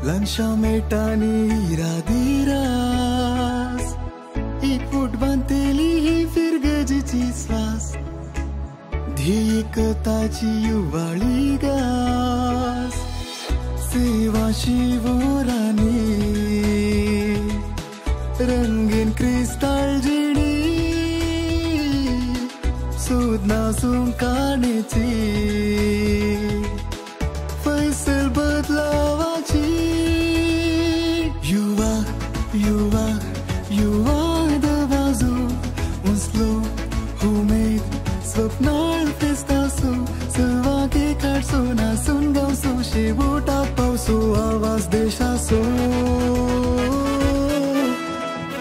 Lanciametani radiras Ikut banteli firgajici swas Dhikataci yuvaligas Seva shivorani Rangin kristal jini Sudna sumkaneci Faisal badlawaci You are the vazu Unslo who made Swapnar festaso Salva ke karso na sun gauso Shivota pauso Avaz deshaso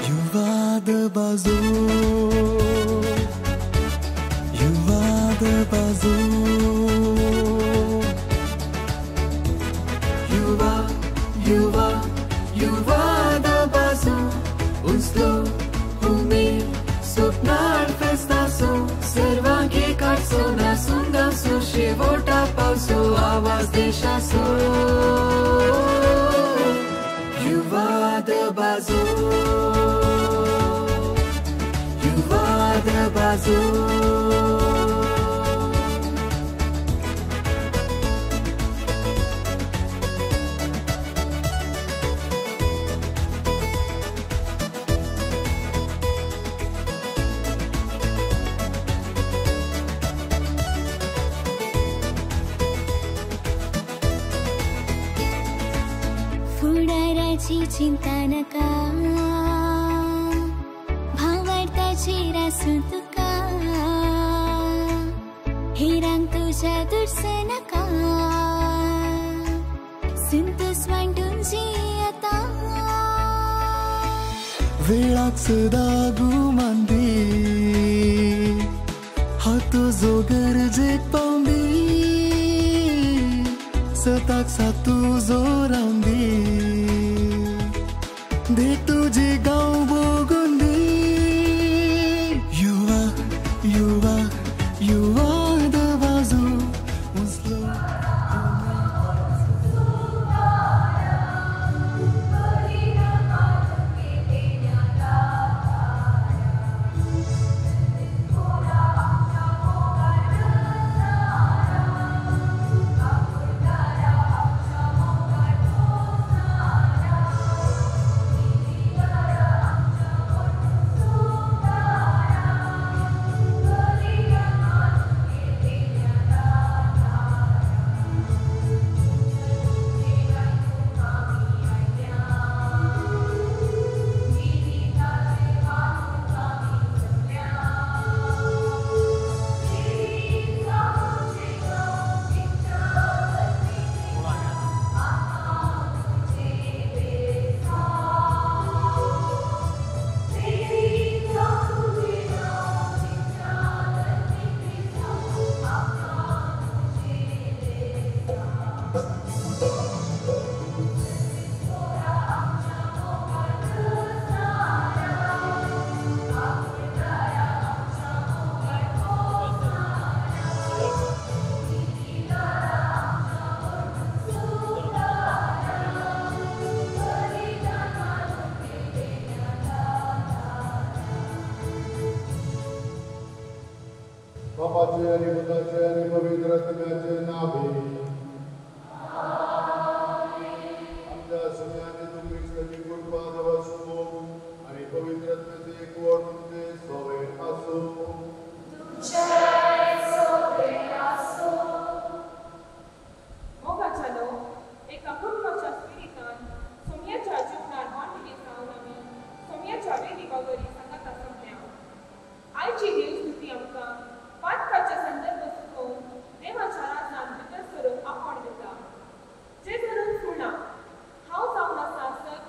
You are the vazu You are the vazu You are the vazu Unslo who made Swapnar festaso Salva ke karso na sun gauso Shivota pauso Avaz deshaso You are the vazu You are the vazu चिंता नका भावार्थाची रासू तुका हेरांग तुझ्या दुर्से नका संतोष वांटून जी आता वेळाक सदा गुमांदी हातो जो गरजेक पावंदी सताक सातू जो रावंदी दे तुझे गाँव बोगुंदी You are the vazu Unslo बापाचे आणि पुत्राचे आणि पवित्र आत्म्याचे नावे आमच्या सगळ्यांनी तुम्ही सगळी कृपा देवासमो आणि पवित्र आत्म्याचे एक वड तुमचे सोवे असो मोगाचलो एका कुटुंबाच्या स्पिरिटान सोम्याच्या जीवनात वांटणी जावन आमी सोम्याच्या वेदिका वरी सांगाता सोम्या आयची देवस्तुती आमकां पातकाच्या संदर्भ चुकोवन देवाच्या राजान भितर सरून आपण दिता जे धरून फुडला हांव जावन आसा सत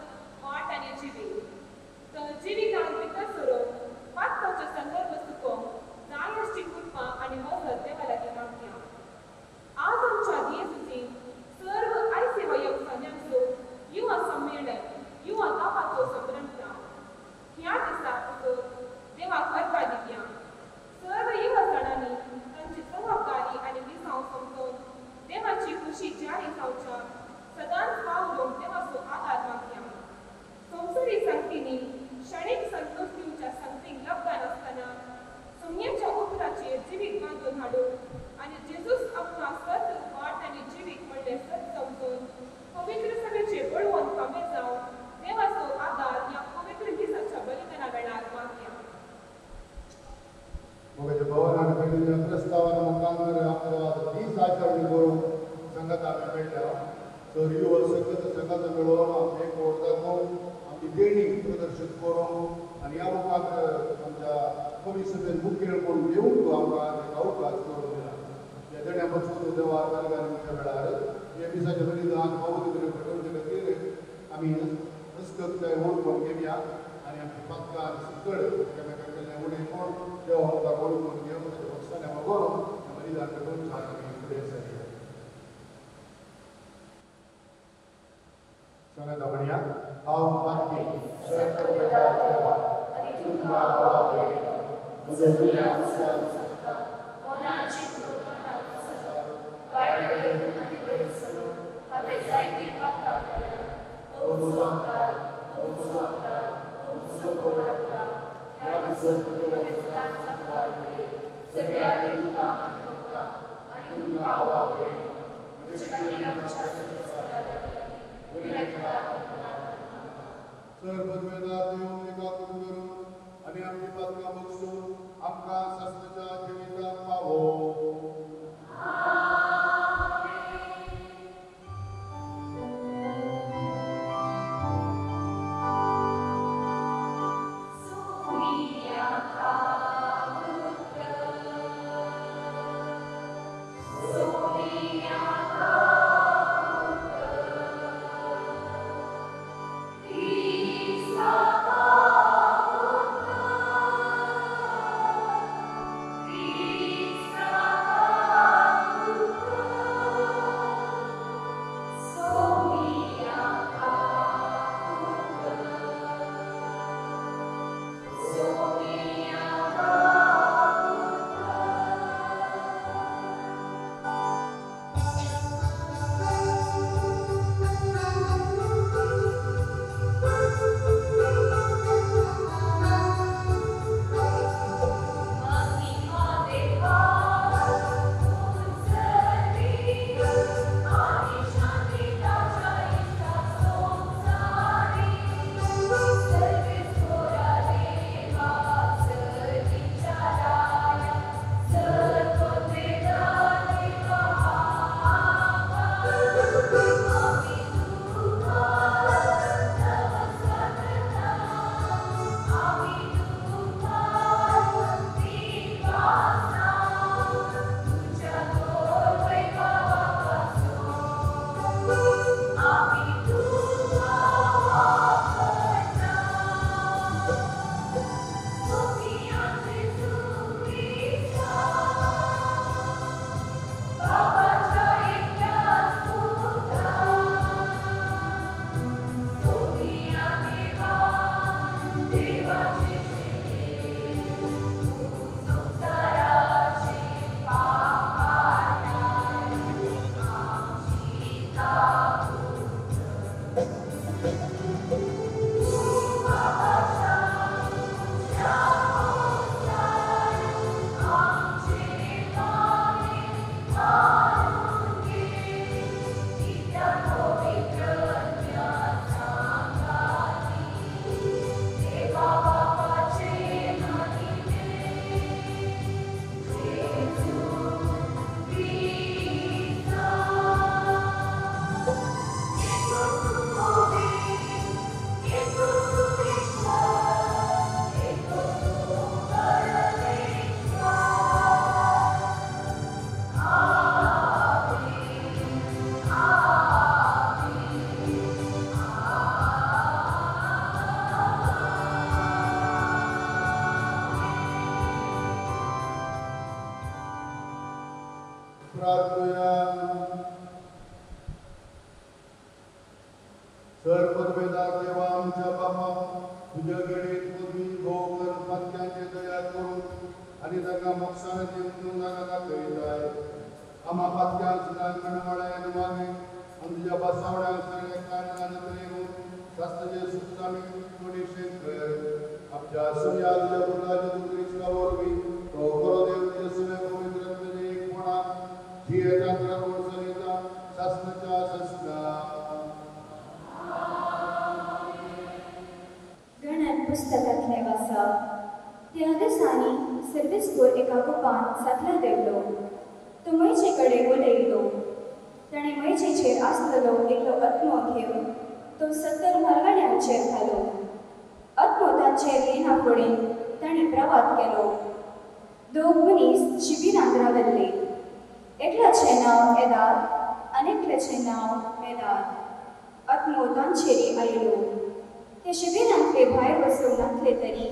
पद्दतींनी क्षणिक संतोष दिवच्या संगतीक लग्न नासतना सुमयेच्या उतराचेर जिवीक बांदून हाडून आनी जेजूस आमकां सत वाट आनी जिवीक म्हणलें सत समजून पवित्र सभेचेर पळोवन कमी जावन देवाचो आदार ह्या पवित्र दिसाच्या बलिदाना वेळार मागया. मोगाच्या भवनान पयलींच्या प्रस्तावान मुखांतर आपल्याला 20 आचरणी करून संगत आमी मेळ्ळ्या. तर ह्यो संगत संगत मेळोवन आमी एक वोट दाखोवन आमची देणी प्रदर्शीत करून आनी ह्या मुखांतर आमच्या पवित्र सभेन मुखेल कोण देऊन आमकां अवकाश करून दिला. ह्या देण्या पसून देवा कालगारीच्या वेळार ह्या दिसाच्या बलिदान पवित्र पटोवचे खातीर आमी पुस्तकताय ओळखून घेवया आनी आमची पथकां सुकड एकामेकां केल्लें उणें कोण देवा होता ओळखून घेवन पक्षांनी वगोवन बलिदान करून आमी फुडें सरया. सांगात म्हणया हांव मागीं सर पदवेदार देव निकाकून करून आनी आमची पदकां बक्षून आमकां सस्ताच्या जिविताक पावो. सर पदवेदार देवा आमच्या बापा तुझ्या गणित पदवी भोग पत्त्यांचे दया करून आणि ताका मोक्षाने देऊन नाका कळीताय आम्हा पत्त्यां सुद्दां कणमळायन मागे आणि तुझ्या बसावड्या सगळ्या कारणान तरेगून शास्त्राचे सुतामी कोणी शेतकर आमच्या सुयाच्या मुलाच्या दुसरीच्या वरवी तो करो देव येशूने पवित्र तुझे एक म्हणा जिये चांद्र वर्षाचा शास्त्राच्या शास्त्रा गणन पुस्तकातले वाचा त्या दिसांनी सर्वेस्वर एका गोपान सातला देवलो तो मैचेकडे उलयलो ताणे मैचेचेर आसलेलो एकलो आत्मो घेवन तो 70 मरगड्यांचेर घालो आत्मो तांचेर येना फुडें ताणें प्रवाद केलो दोग मनीस शिबिरांत रावल्ले एकल्याचें नांव एदार आनी एकल्याचें नांव मेदार आत्मो तांचेरी आयलो ते शिबिरांतले भायर वचूंक नासले तरी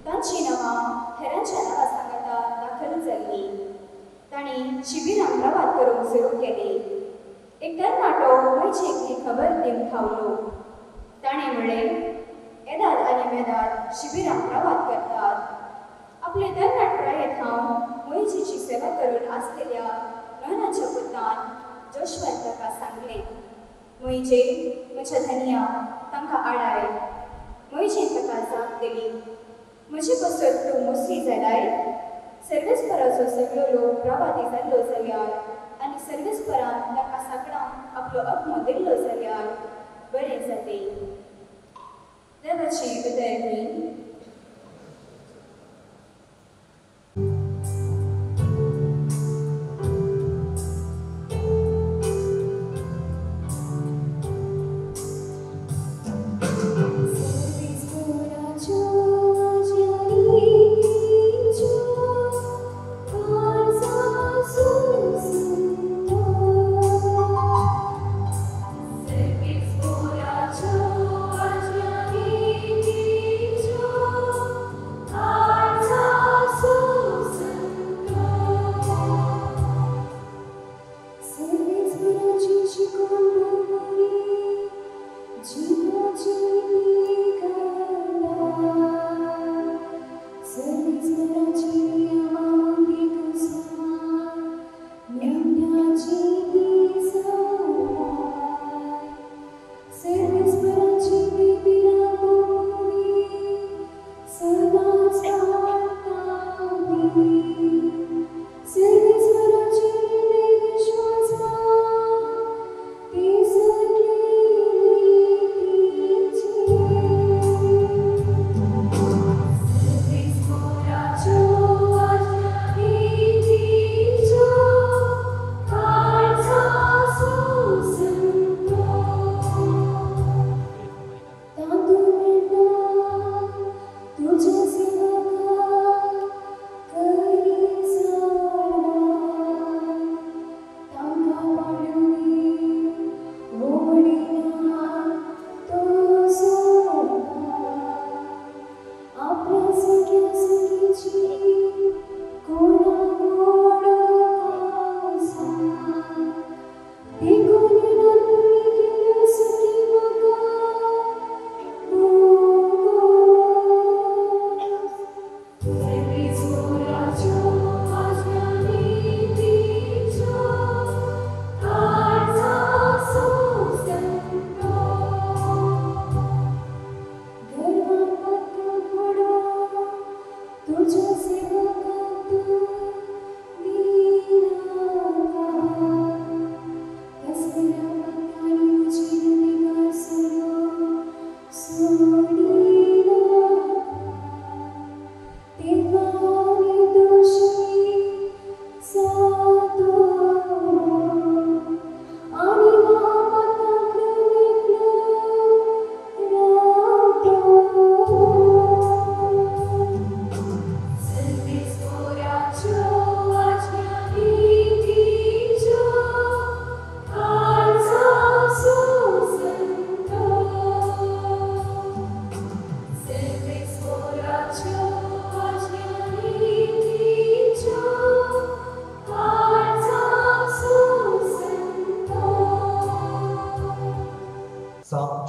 तांची नांवां हेरांच्या नांवा सांगता दाखल जाल्ली तांणी शिबिरांत प्रवाद करूंक सुरू केली एक तरणाटो मैचेक ही खबर दिवंक धांवलो ताणें म्हळें एदार आनी मेदार शिबिरांत प्रवाद करतात आपले तरणाट प्रायेक हांव मैचेची सेवा करून आसलेल्या नोनाच्या पुतान जोशवान ताका सांगलें मैचे म्हज्या धन्या तांकां आडाय मैचेन ताका जाप दिली म्हजे बसत तूं मुसली जालाय सर्वेस्पराचो सगळो लोक प्रवादी जाल्लो जाल्यार आनी सर्वेस्परान ताका सगळ्यांक आपलो आत्मो दिल्लो जाल्यार बरें जालें देवाची उदरणी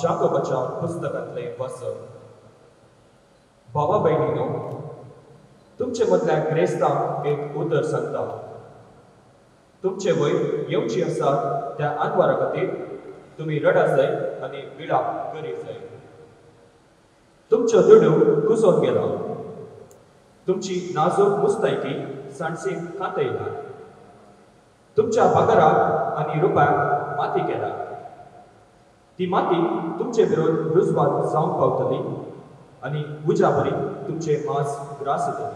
जाकोबाच्या पुस्तकातले वाचन भावा बहिणीनो तुमचे मदल्या क्रेस्तांक एक उतर सांगता तुमचे वय येवची आसात त्या आनवारा खातीर तुमी रडा जाय आनी विलाप करी जाय तुमचो दुडू कुसोन गेलो तुमची नाजूक मुस्तायकी सणसीक कांतयला तुमच्या पगाराक आनी रुपयाक माती केला ती माती तुमचे विरोध रुजवात जावंक पावतली आनी उज्या परी तुमचे मांस ग्रास येतली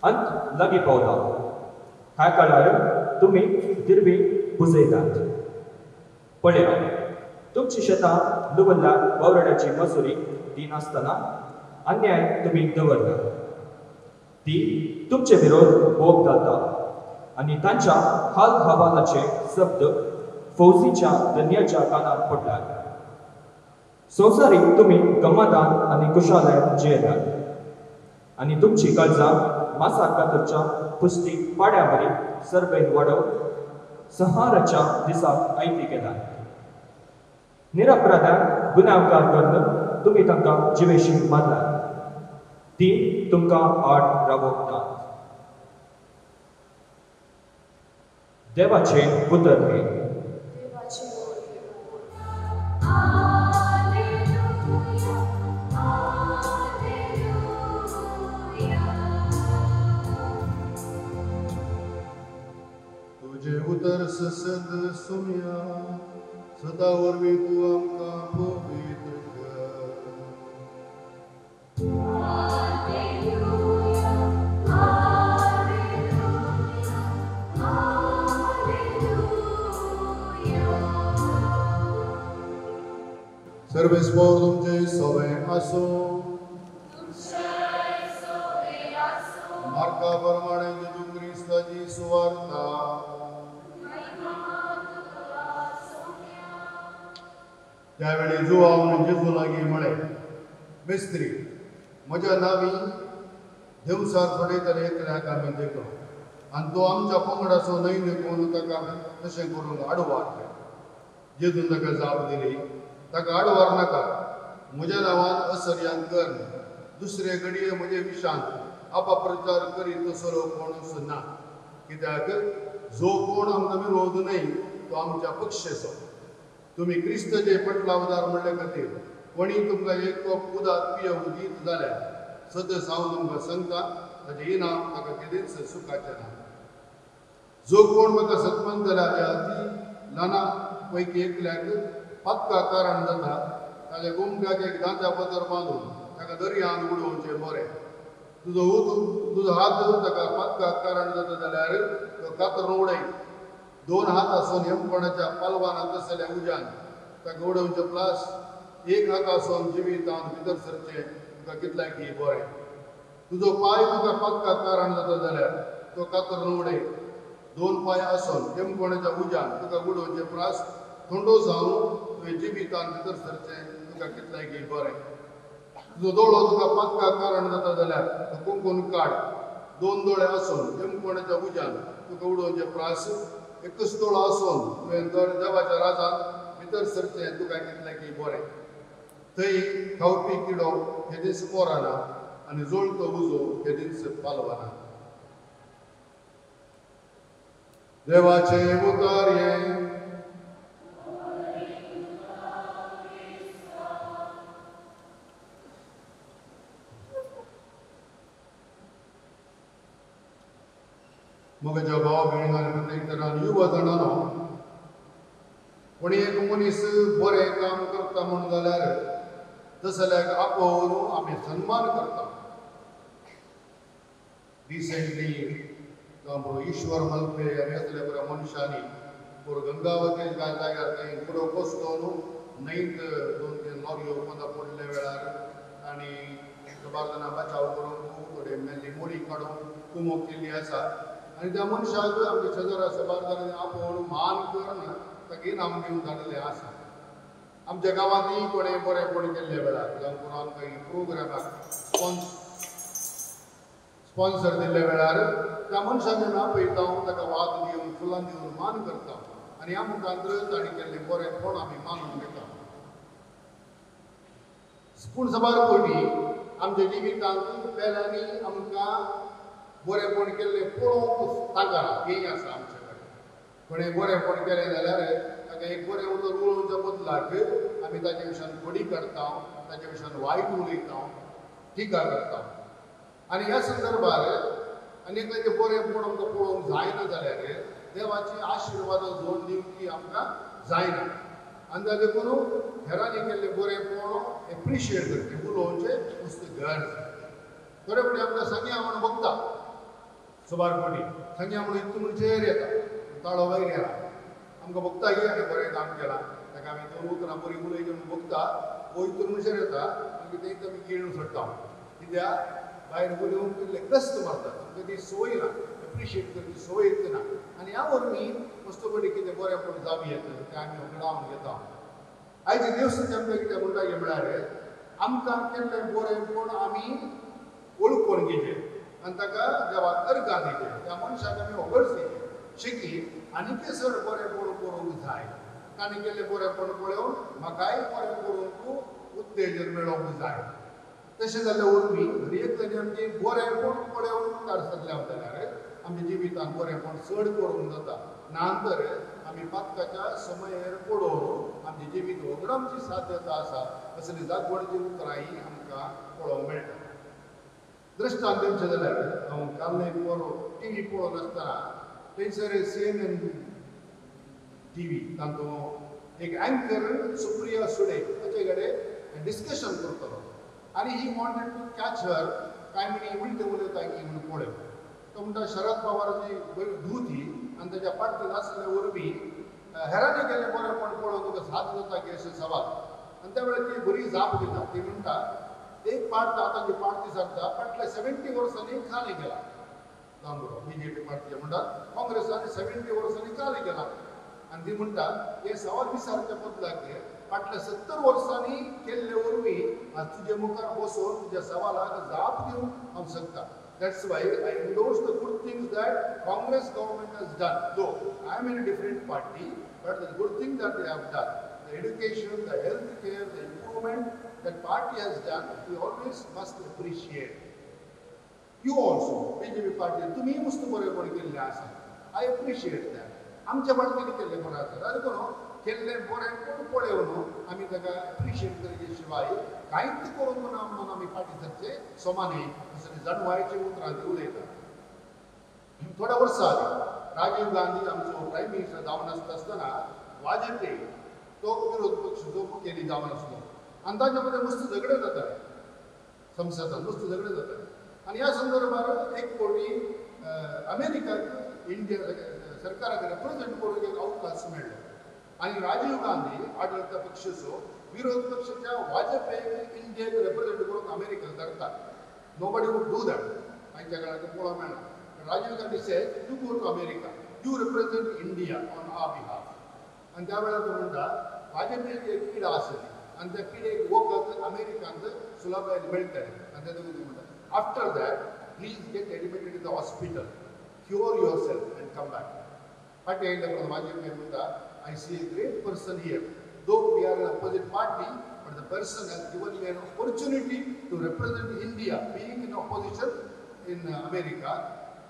अंत लागीं पावला ह्या काळार तुमी दिरवी पुजयतात पळया तुमची शेतां लुवल्ल्या वावरड्याची मजुरी दिनासतना अन्याय तुमी दवरला ती तुमचे विरोध बोग घालता आनी तांच्या हाल हवालाचे शब्द फौजीच्या धन्याच्या कानात पडल्यात संवसारीक तुमी गमादान आनी कुशालायेन जियेल्यात आनी तुमची काळजां मासा कातरच्या पुस्ती पाड्या बरी सरबैन वाडव संहाराच्या दिसाक आयती केला निरपराध्यांक गुन्यांवकार करून तुमी तांकां जिवेशी मारल्यात ती तुमकां आड रावोवंक ना देवाचे उतर हे तुझे उतर ससद सुम्या सदा वरवी तू आमकां पवित्र कर सर्वेस्पर तुमचे सवय आसो मार्का प्रमाणे जेजू क्रिस्ताची सुवार्ता त्यावेळी जुआवन जेजू लागीं म्हळें मेस्त्री म्हज्या नांवी देवसार पडयतले एकल्याक आमी देखलो आनी तो आमच्या पंगडाचो न्हय देखून ताका तशें करून आडवार जेजून ताका जाप दिली ताका आडवार नाका म्हज्या नांवान असर्यान कर दुसरे घडये म्हजे विशांत अपप्रचार करीत तसलो कोणूच ना कित्याक जो कोण आमकां विरोध न्हय तो आमच्या पक्षेचो तुमी क्रिस्ताचे पटलावदार म्हणले खातीर कोणी तुमकां एक कप उदक पियेवंक दीत जाल्यार सदस हांव तुमकां सांगता ताचें इनाम ताका केदींच सुखाचें ना जो कोण म्हाका सतमन जाल्या त्या अती ल्हाना पैकी एकल्याक पक्का कारण जाता ताच्या गुमट्याक एक दांत्या पतर बांदून ताका दर्यान उडोवचें बरें तुजो हात ताका पक्का कारण जाता जाल्यार तो कातरून उडय 2 हात आसून हेमपणाच्या पालवानांत तसल्या उज्यान ताका उडोवचें प्लास 1 हात आसून जिवितांत भितर सरचें तुका कितल्याकी बरें तुजो पांय तुका पक्का कारण जाता जाल्यार तो कातरून उडय 2 पांय आसून हेमपणाच्या उज्यान तुका उडोवचें प्रास थंडो जावन तुवें जिवितांत भितर सरचें तुका कितल्याकी बरें तुजो दोळो तुका पक्का कारण जाता जाल्यार तो कुंकून काड 2 दोळे आसून हेमपणाच्या उज्यान तुका उडोवचें प्रास एकच दोळो आसून तुवें देवाच्या राजांत भितर सरचें तुका कितल्याकी बरें थंय खावपी किडो हे दीस मोराना आनी जोळतो उजो हे दीस पालवाना देवाचे उतर हे म्हज्या भाव भयणांनी प्रत्येक तरान युवा जाणांनो कोणी एक मनीस बरें काम करता म्हण जाल्यार तसल्याक आपोवन आमी सन्मान करता रिसेंटली ईश्वर मल्पे आनी असल्या बऱ्या मनशांनी गंगावती कांय जाग्यार थंय फुडो कोसलोन न्हंयत 2-3 लॉरयो मदां पडले वेळार आनी 12 जाणां बचाव करूंक थोडे मेल्ली मोडी काडून कुमक केल्ली आसा आनी त्या मनशाक आमच्या शेजारा 12 जाणांनी आपोवन मान करून ताका इनाम दिवन धाडलें आसा आमच्या गांवांतय कोणें बरेंपण केल्ले वेळार जावं करून आमकां प्रोग्रामाक स्पॉन्सर दिल्ले वेळार त्या मनशाक आमी आपयता ताका वाद दिवन फुलां दिवन मान करता आनी आमकां ताणी केल्लें बरेंपण आमी मानून घेता पूण सबार कोणी आमच्या जिवितांत पेल्यांनी आमकां बरेंपण केल्लें पळोवंक ताका हें आसा आमचे कडेन कोणें बरेंपण केलें जाल्यार ताका एक बरें उतर उलोवच्या बदलाक आमी ताचे विशयान खोडी करता, ताचे विशयान वायट उलयता, टिका करता. आनी ह्या संदर्भात आनीक ताचें बरेंपण आमकां पळोवंक जायना जाल्यार देवाची आशिर्वाद जोड दिवची आमकां जायना. आनी ताका देखून हेरांनी केल्लें बरेंपण एप्रिशिएट करचें, उलोवचें मस्त गरज. थोडे फावटी आमकां सांगया म्हणून बघता सुबारपटी सांगया म्हणून इतून चेर येता, ताळो वयर येला, आमकां बघता की हांवें बरें काम केलां, ताका आमी दोन उतरां बरीं उलयली म्हणून बघता, वो इतून मनशार येता आनी तें आमी गिळून सोडटा. कित्याक भायर उलोवंक कितलें कश्ट मारता, तुमकां ती संवय ना, एप्रिशिएट करची संवय येतना. आनी ह्या वरवीं मस्तपणी कितें बरेंपण जावं येता तें आमी होगडावन घेता. आयज देवस्तांचे आमकां कितें म्हणटा हें म्हळ्यार आमकां केल्लें बरेंपण आमी ओळखून घेवचें आनी ताका देवाक अर्गां दिवचें. त्या मनशाक आमी होगडचें शिकी आनीकय चड बरेंपण करूंक जाय. ताणें केल्लें बरेंपण पळोवन म्हाकाय बरें करूंक उत्तेजन मेळोवंक जाय. तशें जाल्ल्या वरवीं हर एक तरी आमची बरेंपण पळोवन मुखार सरल्या जाल्यार आमच्या जिवितांत बरेंपण चड करूंक जाता. नांतर आमी पातकाच्या समयार पडोवन आमचें जिवीत वगडावची साध्यता आसा असली जागवणची उतरांय आमकां पळोवंक मेळटा. दृश्टांत दिवचें जाल्यार हांव काल एक बरो टीव्ही पळोवन आसतना थंयसर CNN टीव्ही तातूंत एक एंकर सुप्रिया सुळे ताचे कडेन डिस्कशन करतलो आनी ही वॉन्टेड टू कॅच हर कांय मिनी उलटे उलयता की म्हणून पळय. तो म्हणटा शरद पवाराची धूत ही आनी ताच्या पाटल्यान आसल्या वरवीं हेरांनी केल्लें बरेंपण पळोवन तुका साथ जाता की अशे सवाल. आनी त्या वेळार ती बरी जाप दिता. ती म्हणटा एक पार्ट आतांची पार्टी सांगता फाटल्या 70 वर्सांनी खाली गेला जावन बरो BJP पार्टी म्हणटात काँग्रेसान 70 वर्सांनी खाली गेला. आनी ती म्हणटा हे सवाल विचारच्या बदलाक फाटल्या 70 वर्सांनी केल्ले वरवीं आज तुजे मुखार बसोवन तुज्या सवालाक जाप दिवंक हांव शकता. That's why I endorse the good things that Congress government has done. Though I am in a different party, but the good things that they have done, the education, the health care, the improvement that party has done, we always must appreciate. You also, BJP party, तुम्ही मस्त बरेपण केल्लें आसा. I appreciate that. आमच्या पार्टीने केल्लें बरें आसा. ताका लागून केल्लें बरेंपण पळोवन आमी ताका एप्रिशिएट करचे शिवाय कांयच करूंक ना म्हणून आमी फाटीं सरचे सोमानय असली जाणवायेच्या उतरां ती उलयता. थोड्या वर्सां राजीव गांधी आमचो प्रायम मिनिस्टर जावन आसतना वाजपेयी तो विरोध पक्ष जो मुखेली जावन आसलो आनी ताचे मदें मस्त झगडे जाताले संसदांत मस्त झगडे जाताले. आनी ह्या संदर्भात एक फावटी अमेरिकाक इंडिया सरकाराक रिप्रेझेंट करूंक एक अवकाश मेळ्ळो आनी राजीव गांधी आडळता पक्षाचो विरोध पक्षाच्या वाजपेयीक इंडियेक रिप्रेझेंट करूंक अमेरिकेक धाडटा. Nobody would do that. आयच्या काळार पळोवंक मेळना. Rajiv Gandhi said you go to America, you represent India on our behalf. आनी त्या वेळार तो म्हणटा वाजपेयीक एक किडा आसली आनी त्या किडेक वखद अमेरिकांत सुलभान मेळटलें आनी ते देखून म्हणटा after that please get admitted in the hospital, cure your self and come back. फाटीं आयिल्ल्या परस वाजपेयी म्हणटा I see a great person here. Though we are in opposite party, but the person has given me an opportunity to represent India, being in opposition in America.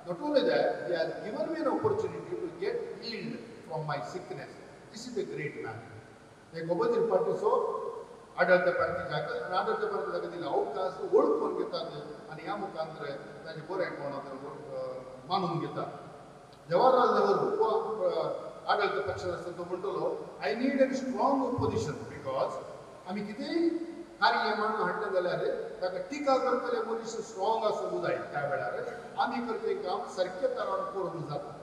Not only that, he has given me an opportunity to get healed from my sickness. This is a great man. एक opposite party so आडळत्या पार्टीच्या आडळत्या पार्टीच्या दिला अवकाश ओळखून घेतात आनी ह्या मुखांतर ताचे बरेंपण मानून घेतात. जवाहरलाल नेहरू आडळत्या पक्षात आसतना तो म्हणटलो I need a strong opposition because आमी कितेंय कार्य मांडून हाडलें जाल्यार ताका टिका करतले मनीस स्ट्रॉंग आसूंक जाय. त्या वेळार आमी करचें काम सारके तरान करूंक जाता.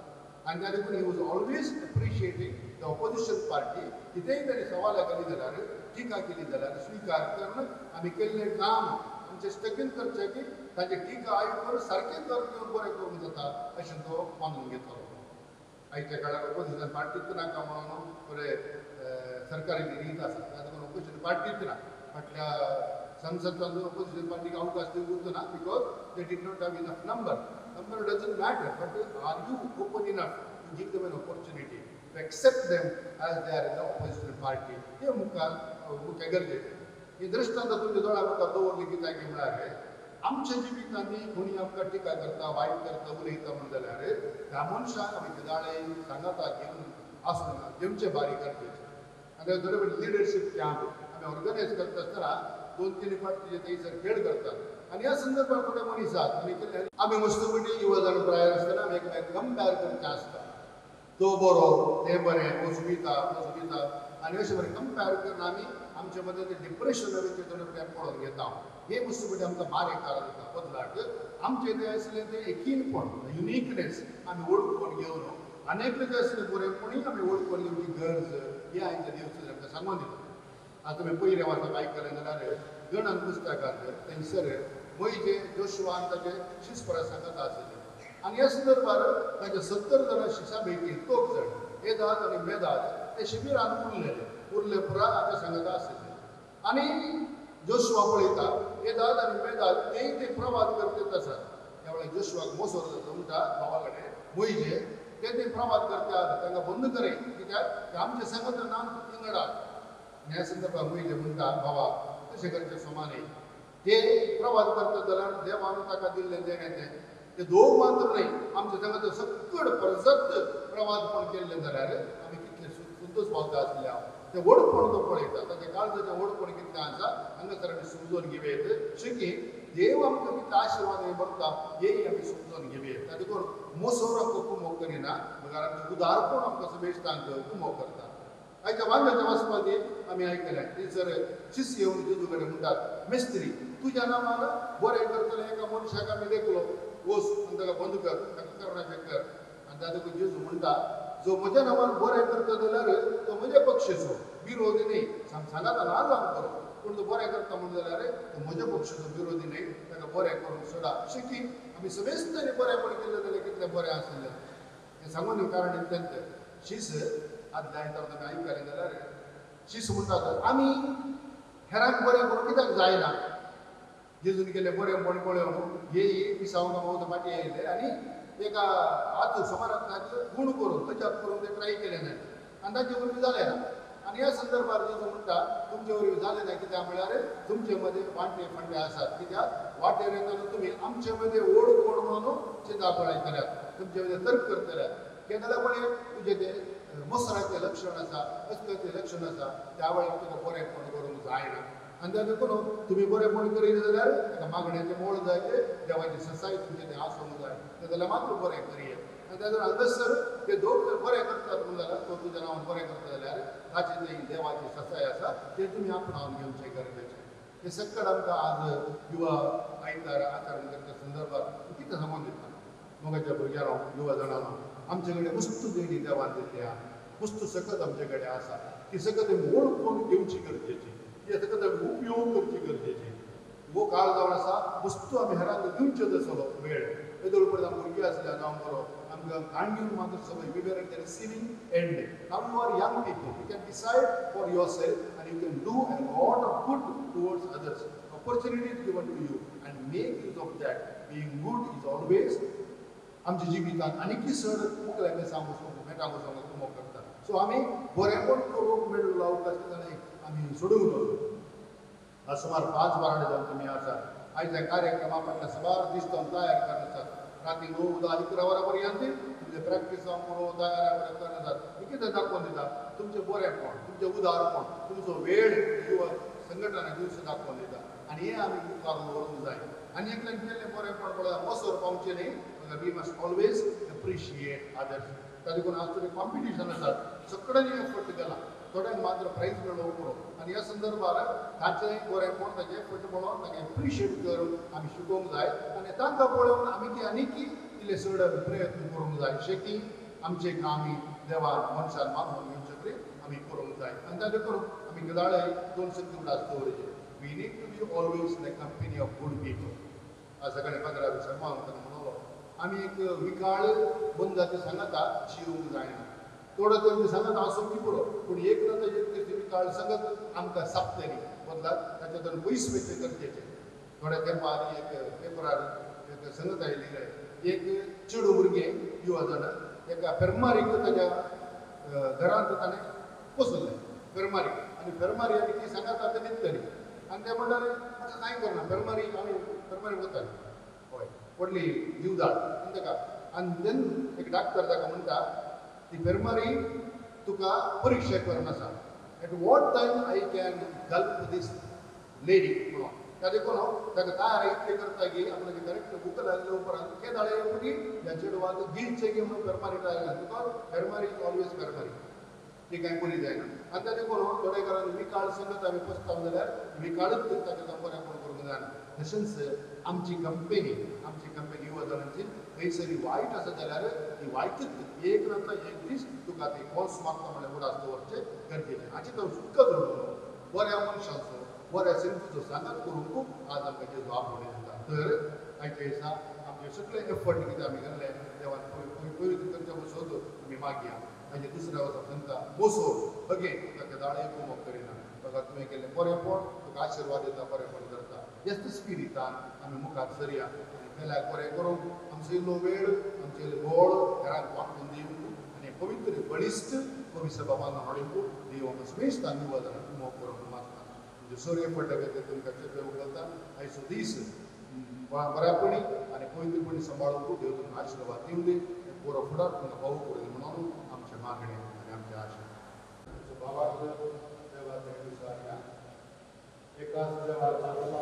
आनी त्या देखून he was always appreciating the opposition party. कितेंय ताणी सवालां केली जाल्यार टिका केली जाल्यार स्विकार करून आमी केल्लें काम आमचें स्थगीत करचें की ताची टिका आयकून सारकें कर घेवन बरें करूंक जाता अशें तो मानून घेतलो. आयच्या काळार ऑपोजिशन पार्टीच नाका म्हणून बरें सरकारी रीत आसा. त्या देखून ऑपोजिशन पार्टीच ना. फाटल्या संसदांत ऑपोजिशन पार्टीक अवकाश दिवंक ना because they did not have enough number. Number doesn't matter but are you open enough to give them an opportunity to accept them as they are in the opposition party. हे मुख्य गरजेचें. ही दृश्टांत तुमच्या दोळ्या मुखार दवरली की काय म्हळ्यार आमच्या जिवितांनी कोणी आमकां टिका करता वायट करता उलयता म्हण जाल्यार त्या मनशाक आमी गजाळेन सांगाता घेवन आसूं जेवचे बारी गरजेचे आनी बरे लिडरशीप कॅम्प आमी ऑर्गनायज करता आसतना 2-3 फावटी थंयसर खेळ करतात आनी ह्या संदर्भात थोडे मनीस आसात आनी केल्ले आमी मस्तपटी युवा जाण प्रायर आसतना आमी एकमेक कंपेर करचें आसता तो बरो ते बरें हो सुविधा आनी अशें बरें कंपेर करून आमी आमचे मदें ते डिप्रेशन थोडे पळोवन घेता हे मस्तपटी आमकां बारीक कारण दिता बदलाट आमचे ते असलें ते एकीनपण युनिकनेस आमी ओळखून घेवन अनेक जे असलें बरेपणूय आमी ओळखून घेवची गरज ही आयच्या दिवसांनी आमकां सांगून दिता आतां तुमी पयले वाचप आयकलें जाल्यार गणन पुस्तकांत थंयसर मोइजे जोशुआ आनी ताचे शिश्प्रसंगात आसले आनी ह्या संदर्भात ताचे 70 जाणां शिशा पैकी 3 जाण एदाद आनी मेदाद ते शिबिरांत उरले पुराय हाच्या सांगात आसले आनी जोशुआ पळयता एदाद आनी मेदाद ते प्रवाद करतात आसात त्या वेळार जोशुआक मोसोर जाता म्हणटा भावा कडेन मोइजे ते प्रवाद करतात तांकां बंद करे कित्याक आमचे संगत नांव इंगडात ह्या संदर्भात मोइजे म्हणटा भावा तशें करचें सोमाने ते प्रवाद करतात जाल्यार देवान ताका दिल्लें देणें ते दोग मात्र न्हय आमचे सांगत सकड परजत प्रवादपण केल्लें जाल्यार आमी कितले संतोश पावता आसले ते वडपण तो पळयता ताचे काळजाचें वडपण कितलें आसा हांगासर आमी समजून घेवयेत शिकी देव आमकां कितले आशिर्वाद भरता हेय आमी समजून घेवयेत ताका देखून मोसोराक कुमोग करिना म्हळ्यार आमचें उदारपण आमकां समेस्तांक कुमोग करता आयच्या वांगड्याच्या वचपाची आमी आयकलें थंयसर शिष्य येवन जेजू कडेन म्हणटात मेस्त्री तुज्या नांवान बरें करतले एका मनशाक आमी देखलो वच आनी ताका बंद कर ताका करणाचें कर आनी ताका जेजू म्हणटा जो म्हज्या नांवान बरें करता जाल्यार तो म्हजे पक्षाचो विरोधी न्ही सांगात ना जावन करो पूण तो बरें करता म्हण जाल्यार तो म्हज्या पक्षाचो विरोधी न्ही ताका बरें करूंक सोडा शिकी आमी समेस्तांनी बरेंपण केलें जाल्यार कितलें बरें आसलें हें सांगून कारण तेंच शीस आदल्या आयतार तुमी आयकलें जाल्यार शीस म्हणटात आमी हेरांक बरें करूं कित्याक जायना जेजून केलें बरेंपण पळोवन हे पिसावून मावत फाटी येयले आनी एका हात समारांत गुण करून तजाप करून ते ट्राय केलें ना आनी ताचे वरवीं जालें ना आनी ह्या संदर्भात जेजू म्हणटा तुमचे वरवीं जालें ना कित्याक म्हळ्यार तुमचे मदें वांटे फांटे आसात कित्याक वाटेर येतना तुमी आमचे मदें ओड कोण म्हणून चिंता पळयतल्यात तुमचे मदें तर्क करतल्यात केन्ना कोणी तुजें तें मसराचें लक्षण आसा अस्कळेचें लक्षण आसा त्या वेळार तुका बरेंपण करूंक जायना आनी ताका देखून तुमी बरेंपण करीत जाल्यार ताका मागण्याचें मोल जाय देवाची ससाय तुमचें तें आसूंक जाय जाल्यार मात्र बरें करियेत आनी ताका हांगासर ते दोग जर बरें करतात म्हणून जाल्यार तो तुज्या नांवान बरें करता जाल्यार ताची जी देवाची ससाय आसा ते तुमी आपणावन घेवचें गरजेचें हे सकट आमकां आज युवा आयतार आचरण करच्या संदर्भात कितें सांगून दिता मोगाच्या भुरग्यांनो युवा जाणांनो आमचे कडेन वस्तू देणी देवान दिल्ली आसा वस्तू सकत आमचे कडेन आसा ती सकत ओळखून घेवची गरजेची ती सकत आमी उपयोग करची गरजेची वो काळ जावन आसा वस्तू आमी हेरांक दिवच्यो तसलो वेळ येदोळ पर्यंत भुरगीं आसल्या जावं बरो आमकां काणग्यून मात्र सगळें we are at the receiving end now you are young people you can decide for yourself आनी you can do a lot of good towards others opportunities given to you and make use of that being good is always आमच्या जिवितांत आनीकय चड मुखल्यान सांगून मेटांक वचोंक कुमोग करता so आमी बरेंपण करूंक मेळ लावपाक जाणा आमी सोडूंक नजो सुमार 5-12 जावन तुमी आसात आयज ह्या कार्यक्रमा फाटल्या सुमार दीस जावन तयार करनात राती 9-10-11 वरां पर्यंत तुमचे प्रॅक्टीस जावन म्हणून तयार करनात कितें दाखोवन दिता तुमचें बरेंपण तुमचें उदारपण तुमचो वेळ युवा संघटना दिवचो दाखोवन दिता आनी हें आमी मुखार व्हरूंक जाय आनी एकल्यान केल्लें बरेंपण पळय बसोर पावचें न्ही we must always appreciate others त्या देखून आज तरी कॉम्पिटिशन आसात सगळ्यांनी एफर्ट केला थोड्यांक मात्र प्रायज मेळोवंक पुरो आनी ह्या संदर्भात ताचें बरेंपण ताचें एफर्ट पळोवन ताका एप्रिशिएट करून आमी शिकोवंक जाय आनी तांकां पळोवन आमी ती आनीकय इल्ले चड प्रयत्न करूंक जाय शेकी आमचे आमी देवान मनशान मागून घेवचे तरी आमी करूंक जाय आनी ताचे करून आमी गजाळे 2 संकट दवरचे we need to be always in the company of good people आज सकाळी 15 शर्मांक म्हणलो आमी एक विकाळ बंदाची सांगता शिवूंक जायना थोडो तरी सांगत आसूंक पुरो पूण एक ना एक विकाळ सांगत आमकां सापतली बदलात ताच्यातून पयस वेचें गरजेचें थोड्या तेंपार एक पेपरार एक सांगत आयिल्लें एक चेडूं भुरगें युवा जाणा एका फेर्मारीक ताच्या घरांत ताणें पोसलें फेर्मारीक आनी फेर्मारी आनी ती सांगत आतां न्हिदतली आनी ते म्हणटाले अशें कांय करना फेर्मारी आमी फेर्मारी वताली हय व्हडली जीवदाळ ताका आनी देन एक डाक्टर ताका म्हणटा ती फेर्मारी तुका परीक्षा करून आसा at what time I can help this lady म्हणून त्या देखून ताका तयार इतले करता की आपल्याला करेक्ट बुक लागले उपरांत ते दाळे पुटी ह्या चेडवाक गिल्ट चेकी म्हणून फेरमारी जायना बिकॉज फेरमारी इज ऑलवेज फेरमारी ती कांय बरी जायना आनी त्या देखून थोडे कारण विकाळ संगत आमी पसताव जाल्यार विकाळच ताका बरेंपण करूंक जायना तशेंच आमची कंपनी युवा जणांची खंयसरी वायट आसा जाल्यार ती वायटच एक नंतर एक दीस तुका ती फॉल्स मार्क म्हणल्यार उडास दवरचें गरजेचें हाची तर सुक्क धरून बऱ्या मनशाचो बऱ्या सेंफीचो सांगात करूंक आज आमकां जेजू आपणे दिता तर आयच्या दिसा आमचे सगळे एफर्ट कितें आमी केल्ले देवान पयलीं करचे बसोद आमी मागया आनी दुसऱ्या वर्सा तांकां बसोन अगेन ताका दाळे कुमक करिना ताका तुवें केल्लें बरेंपण तुका आशिर्वाद दिता बरेंपण करता ह्याच स्पिरितान आमी मुखार सरया आनी पेल्याक बरें करूंक आमचो इल्लो वेळ आमचे गोड घरांत वांटून दिवंक आनी पवित्र बळिश्ट पवित्र बाबान हाडूंक देव आमकां श्रेश्ठ आनी युवा जाणांक कुमक करूंक मागता म्हणजे सूर्य पडटकच तुमकां चेत्र उगलता आयचो दीस बऱ्यापणी आनी पवित्रपणी सांबाळूंक देव तुमकां आशिर्वाद दिवं दी बरो फुडार तुमकां पावूं करूं म्हणून आमचें मागणें आनी आमचें आशा बाबाक देवाचें विचारया एकाच देवाच्या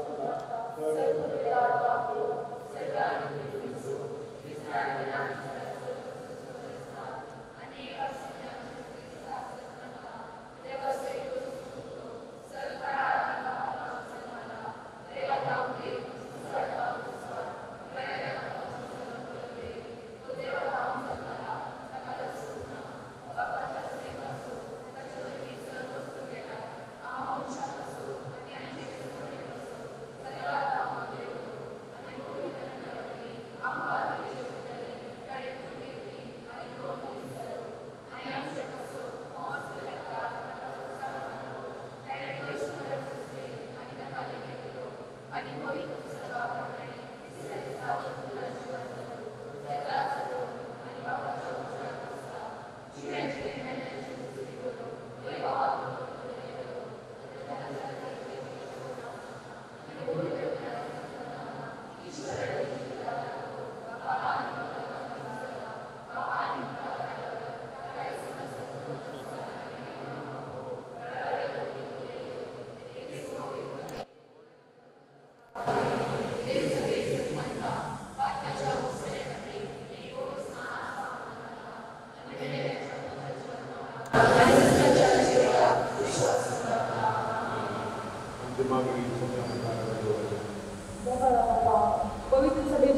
पवित्र सभेत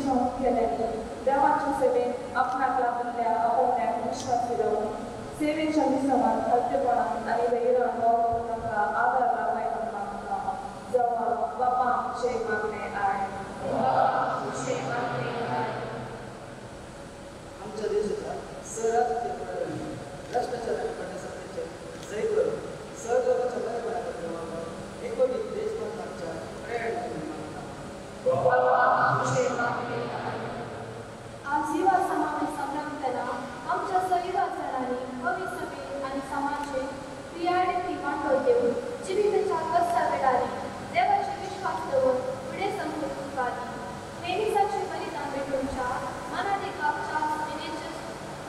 देवाच्या सेवेत आपणाक लागल्या आपोवण्याक विश्वास दिलो सेवेच्या दिसांत हलतेपणान आनी धैर्यान तांकां आदार लागाय मागता जवळ बापा आमचे मागणे आय आमच्या देशाच्या सर्वात भ्रष्टाचाराने पडण्यासाठीचे जय करून सहजोगाच्या बरेपणाबद्दल एकोणीस देशभक्तांच्या प्रेरणेतून आज युवा समावेश संग्रामतना आमच्या सगळ्या जणांनी भव्य सभेत आणि समाजाचे प्रियारिटी वांटो घेऊन जिविताच्या कष्टा वेळारी देवाचे विश्वास दवरून पुढे संस्कृती काढली मेनिसाचे बलिदान भेटूनच्या मनात एक आपच्या विनेचे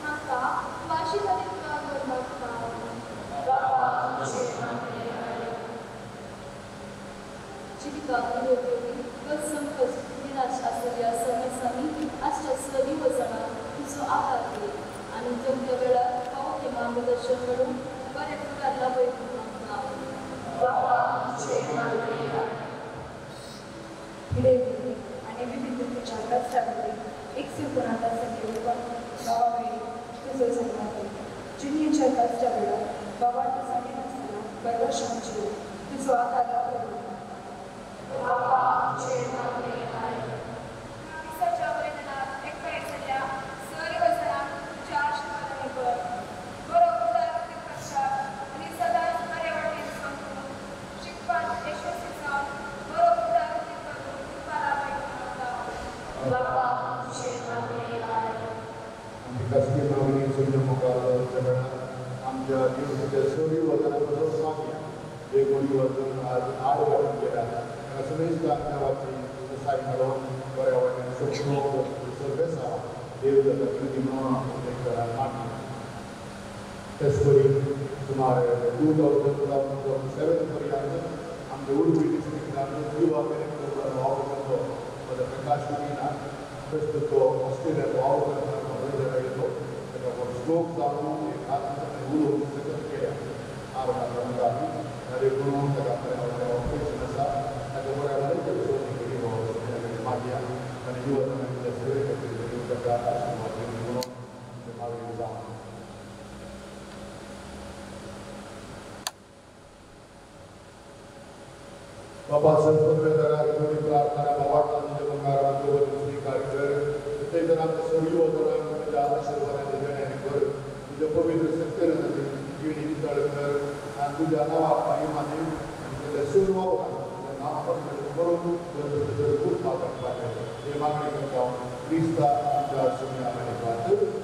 म्हाका वाशी बलिदान मागता जिविताक निरोगी कसम निराश असलेल्या समस्यांनी आजच्या सर्व जणांना तुझो आधार दे आणि योग्य वेळात पावते मार्गदर्शन करून बरे प्रकारला बैठक आणि विविधतेच्या रस्त्यामध्ये एक सिंपणाचा संकेत गावावेळी तुझं सन्मान जिन्याच्या कष्टा वेळात बाबांच्या साठी नसताना प्रदर्शनाची तुझो आधार करून आमच्या दिवसाच्या सोयी वजनापासून मागया जे कोणी वजन आज आड वाटून गेला त्या सगळीच देवाची साई घडवून बऱ्या वाटण्याने सर्वेच देव जाता म्हणून मागया तेच करी सुमारे 2007 पर्यंत आमच्या उडुपी डिस्ट्रिक्टान युवा कलेक्टर वाव करतो प्रकाश कुमीना प्रस्तुत तो ऑस्ट्रेलियात वाव करताना येतो त्याचा स्ट्रोक जाऊन एक हात उडून सकत केल्या कार्यक्रम त्याचा ऑपरेशन असा त्याच्या बरोबर सोडणी केली मागे आणि युवकांच्या सेवेसाठी मागे जाऊन बाबा संतरा प्रार्थना बाबा स्वीकार ते जणांचं सर्व तुझ्या आशीर्वादाने देण्याने कर तुझ्या पवित्र सत्तेने जिणी तळकर आणि तुझ्या नावा महिमाने तुझ्या सर्व नामपत्र करून खूप मागत पाहिजे हे मागणी करता क्रिस्ता तुझ्या सुन्यामध्ये पाहतो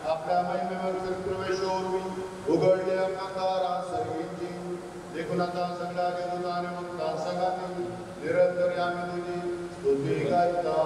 आपल्या महिमेवर प्रवेश उघडले दारा सर्वींची देखून आता सगळ्या देवता आणि मुक्ता सगळ्यांनी निरंतर आम्ही तुझी स्तुती गायता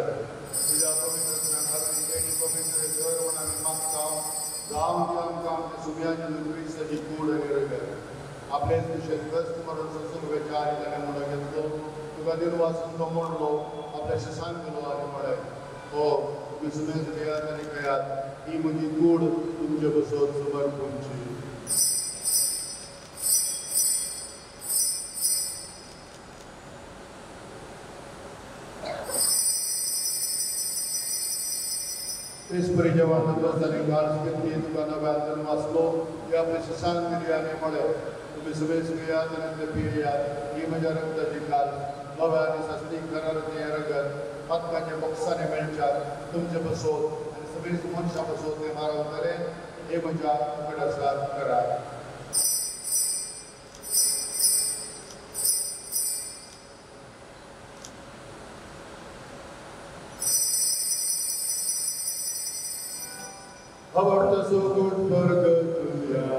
तुझ्या पवित्र स्नानाची देणी पवित्र कर म्हणून आम्ही मागता गाव जे आमकां आमच्या सुम्याची क्रिस्ताची कूड आनी रगत आपले शेतकस्त मरण ससुरवेच्या आनी ताणें म्हणून घेतलो तुका देव वाचून तो म्हणलो आपल्या शिसान गेलो आनी म्हळें हो तुमी सुमेज घेयात आनी खेळात ही म्हजी कूड तुमचे बसत समर्पणची Crispării वाढत असताना काळ स्थिती तुकाना व्याजन वाचलो ते आपले शिसान दिल्याने म्हळे तुम्ही सगळे स्त्रियात आणि ते पियात ही म्हज्या रक्ताची काल नव्या आणि सस्ती करार ते रगत पत्काचे बक्षाने मेळच्यात तुमचे बसोत आणि सगळीच मनशां बसोत ते मारवतले हे म्हज्या उगडासार करा आवडता सोगुट वर्ग तुझ्या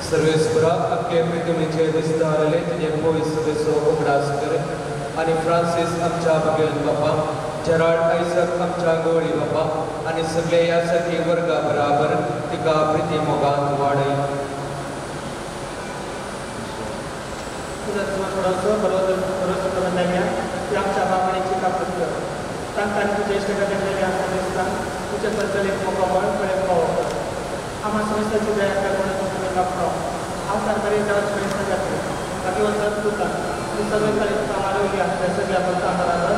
सर्वेस्परा अख्खे प्रतिमेचे विस्तारले तुझे पवित्र उगडास कर आणि फ्रांसिस आमच्या बगेल बापा जेराल्ड आयसक आमच्या गवळी बापा आणि सगळे या सखी वर्गा बराबर तिका प्रिती मोगान वाडय थोडंसं बरोबर आमच्या बाबाणीची कापत कर तांकां तुजे इश्ट केलेले आमकां दिसता तुजे बद्दल एक मोगावळ कळें पावो आम्हा संस्थेची दया कर म्हणून तुमी कापलो हांव सरकारी जावच प्रयत्न करतलें बाकी वचत तुका तुमी सगळे कलेत कामार उरया त्या सगळ्या भक्तां बरोबर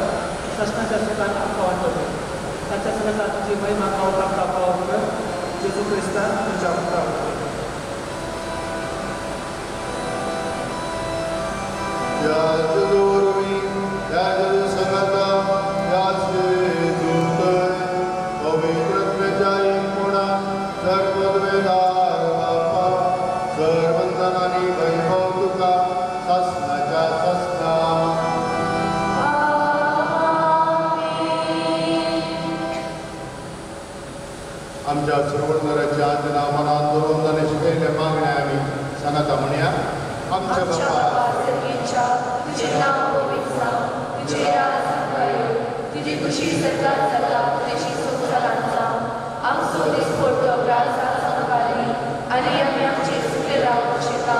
सशनाच्या सुखान आमकां वांटोवं ताच्या सगळ्या तुजी महिमा गावपाक आमकां पावो कर जेजू क्रिस्तान तुमच्या उपकार या जरूरी या जरूर संगता याच दूतय पवित्रत्वेच्या एकमुणा सर्वद्वेदार बापा सर्वंतनानी वैभव तुका ससनाच्या ससना आमच्या सर्वंतराच्या आजना मनात दवरून जाणे शिकयल्ल्या मागण्या आमी सांगाता म्हणया आमच्या बापा तुझे नाम पवित्र तुझे राज संभाळ्यो तुझी खुशी सदांच जाता तुझी सुख सदांच जावं आमचो दिसपडटो राजा संभाळी आनी आमी आमची सुखे रावूंक शिका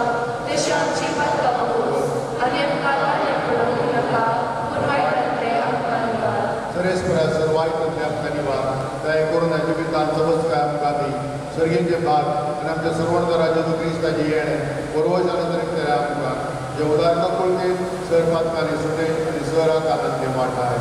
तशी आमची पातकां पळोवस आनी आमकां लायक पळोवंक नाका पूण वायटांतले आमकां निवार सरेस्परा सर वायटांतले आमकां निवार दया करून हाजे भितर काय आमकां दी सर्गेचे भाग आनी आमच्या सर्वंतराचे क्रिस्ताची येणें बरोवशान तरी आमकां जे उदाहरण कोणते सर पातकांनी सुटे आणि सराक आनंदी वाटाय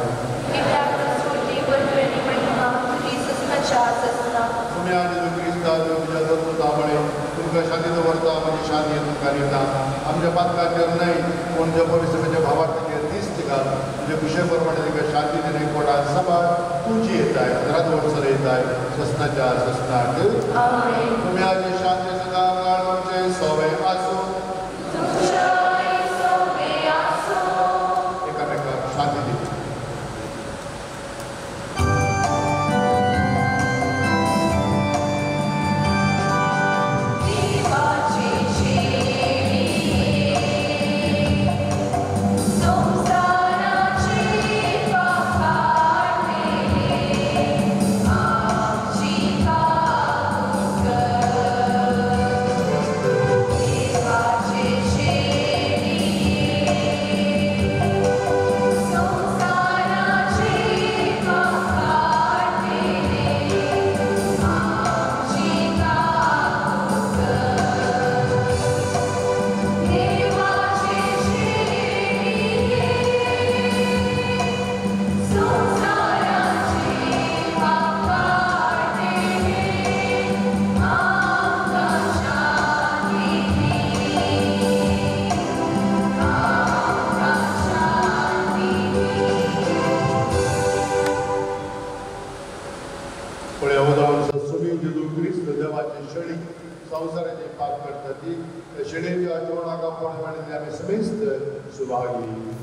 तुम्ही आनी क्रिस्ता तुमच्या तत्वतामुळे तुमकां शांती दवरता म्हणजे शांती तुमकां दिता आमच्या पातकाचेर न्हय पूण जे पवित्रतेच्या भावाचेर दिश्ट घाल तुजे कुशे प्रमाणे तिका शांती दिली कोणा सांबाळ तुमची येताय घरात वर्सर येताय ससनाच्या ससनाक तुम्ही आजी शांती सदा काळचे सवय आसूं शांती दी Thank you. खातीर शेळेच्या जेवणाक आपण आमी समेस्त सुभागी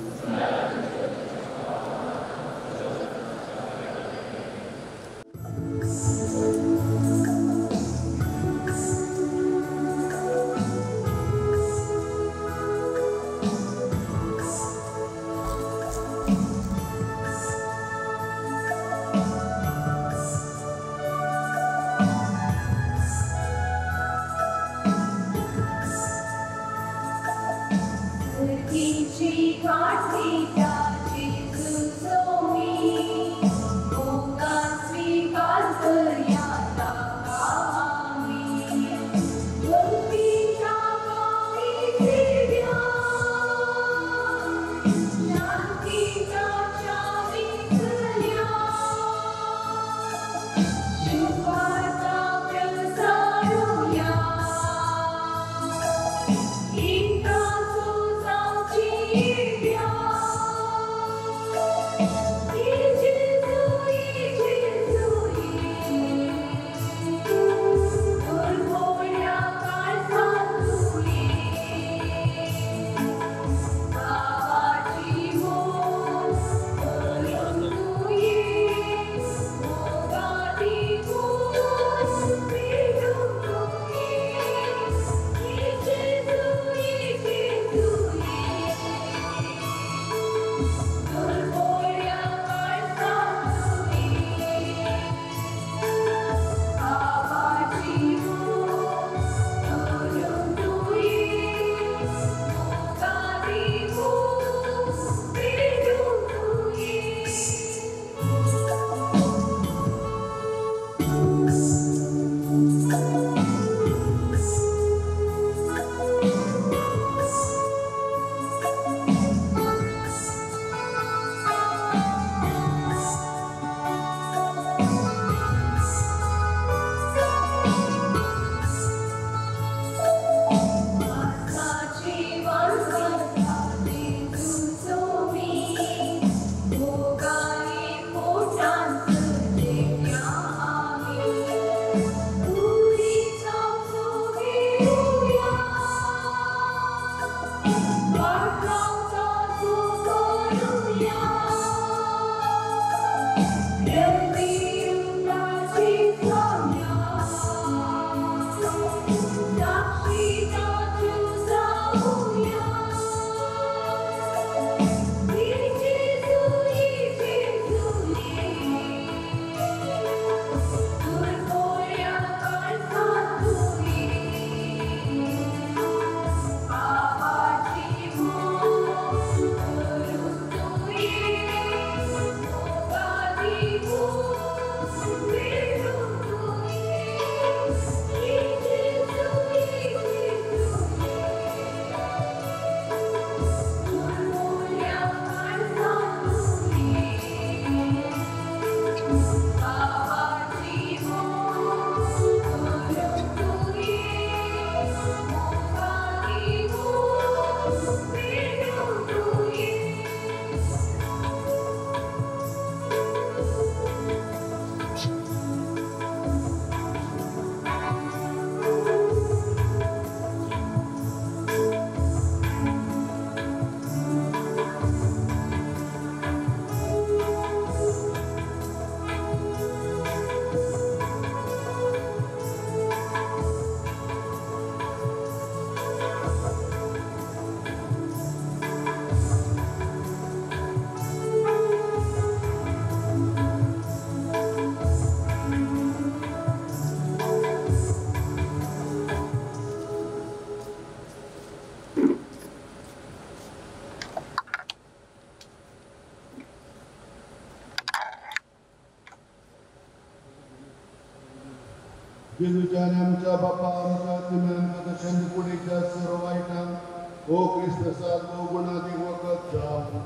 जेजूच्या आणि आमच्या बापा आमच्या तुम्ही आमच्या दशंत कुडीच्या सर्व वाईटांक ओ क्रिस्तसात ओ गुणाधिक वखत जाव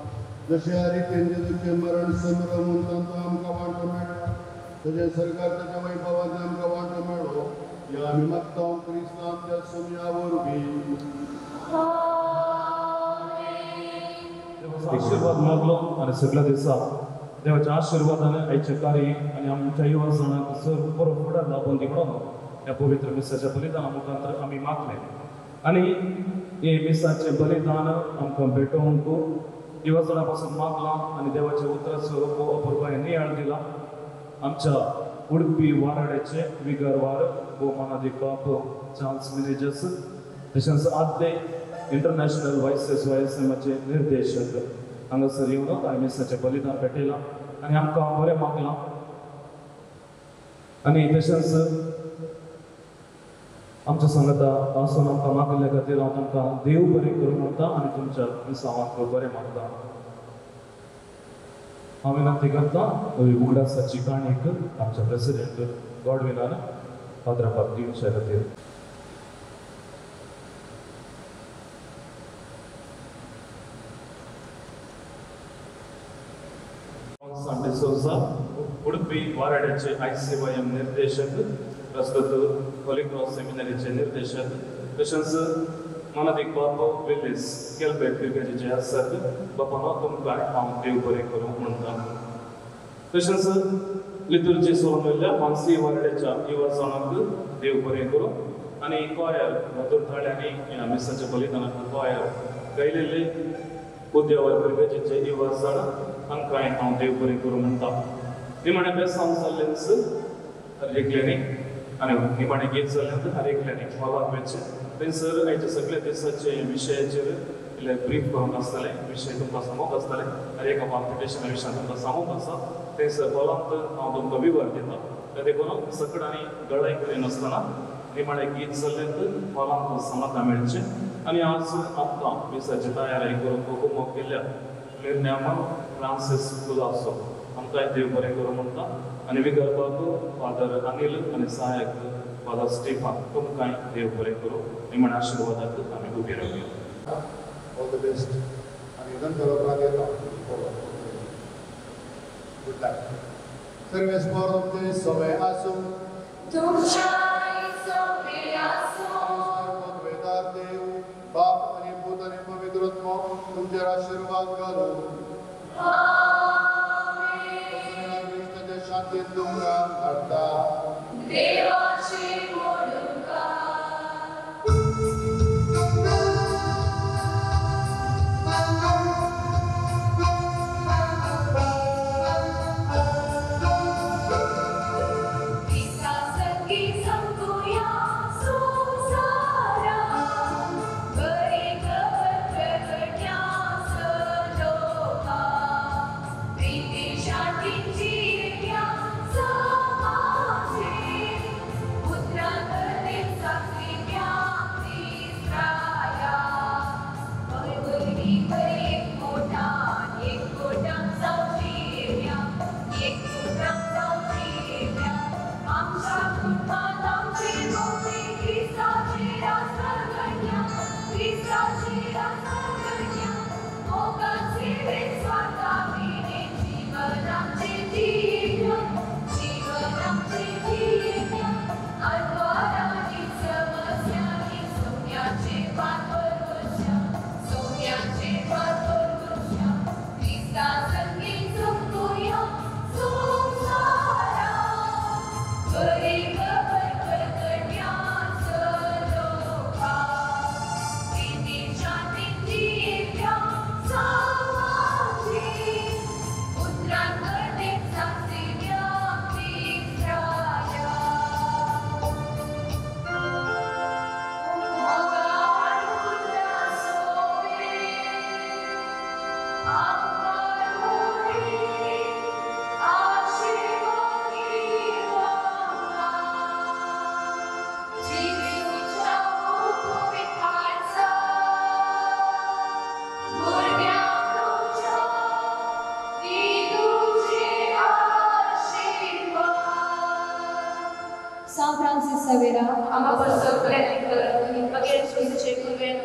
जशे रितीन जेजूचे मरण समरमून तांचो आमकां वांटो मेळ्ळा तशें सरकार ताच्या वैभवान आमकां वांटो मेळ्ळो या आमी मागता क्रिस्त आमच्या सोम्या वरवीं आशीर्वाद मागलो आणि सगळ्या दिवसाक देवाच्या आशीर्वादाने आयचे कार्य आणि आमच्या युवा सणाक सर बरो फुडार लाभून दिवडो ह्या पवित्र मिसाच्या बलिदाना मुखांतर आमी मागले आणि हे मिसाचे बलिदान आमकां भेटोवंक दिवसभरापासून मागला आणि देवाचे उतराचो अपूर्व नियाळ दिला. आमच्या उडपी वाराड्याचे विगरवार भोवमानादी बाप चार्ल्स मॅनेजर्स तशेंच आदले इंटरनॅशनल वायसेस वायएसएमाचे निर्देशक हांगासर येवन आमी मिसाचें बलिदान भेटयलां आनी आमकां बरें मागलां. आनी तशेंच आमच्या सांगाता आसून आमकां मागल्या खातीर हांव तुमकां देव बरें करूं म्हणटा आनी तुमच्या मिसावांक बरें मागता. हांव विनंती करता उगडासाची काणीक आमच्या प्रेसिडेंट गॉडविनान पात्रापाक दिवचे खातीर. डिसोजा उडपी वाराड्याचे ICYM निर्देशक प्रस्तुत होली क्रॉस सेमिनरीचे निर्देशक तशेंच मानादीक बाप विलिस केलबेट पिरगेचे आसात. बापानो तुमकां हांव देव बरें करूं म्हणटा. तशेंच लितुर्जी सोडलेल्या मानसी वाराड्याच्या युवासांक देव बरें करूं आनी कॉयर दोतोळ्यांनी ह्या मिसाच्या बलिदानाक कॉयर गायलेले उद्यावर पिरगेचे युवासां हांकांय हांव देव बरें करूं म्हणटा. निमाणे बेसांव जाल्लेच हरेकल्यांनी आनी निमाणे गीत जाल्ल्यात हरेकल्यांनी हॉलाक वेचे थंयसर आयचे सगळे दिसाचे विशयाचेर इल्ले ब्रीफ करूंक आसतलें. विशय तुमकां सांगूंक आसतलें. हर एका कॉम्पिटिशना विशयान तुमकां सांगूंक आसा. थंयसर हॉलांत हांव तुमकां विवर दिता. ते देखून सकाळी गळाय करिनासतना निमाणे गीत जाल्ल्यात हॉलांत समाधान मेळचें. आनी आज आमकां मिसाची तयारी करूंक हुकूम केल्या निर्णयान फ्रांसीस कुलासो आमकांय देव बरें करूं म्हणटा. आनी विगर्भाक फादर अनिल आनी सहायक फादर स्टीफन तुमकांय देव बरें करूं. निमाणे आशिर्वादाक आमी उबी रावया. ऑल द बेस्ट आनी नंतर उपरांत येता. Good night. सर्वेस पर तुमचे सवय आसूं वेदार देव बाप आनी पूत आनी पवित्र आत्मा तुमचेर आशिर्वाद घालूं. कृष्णाच्या शांतीन तुमकां हाडटा. San Francis Savera, ama pastor Clerical, against which Cheku and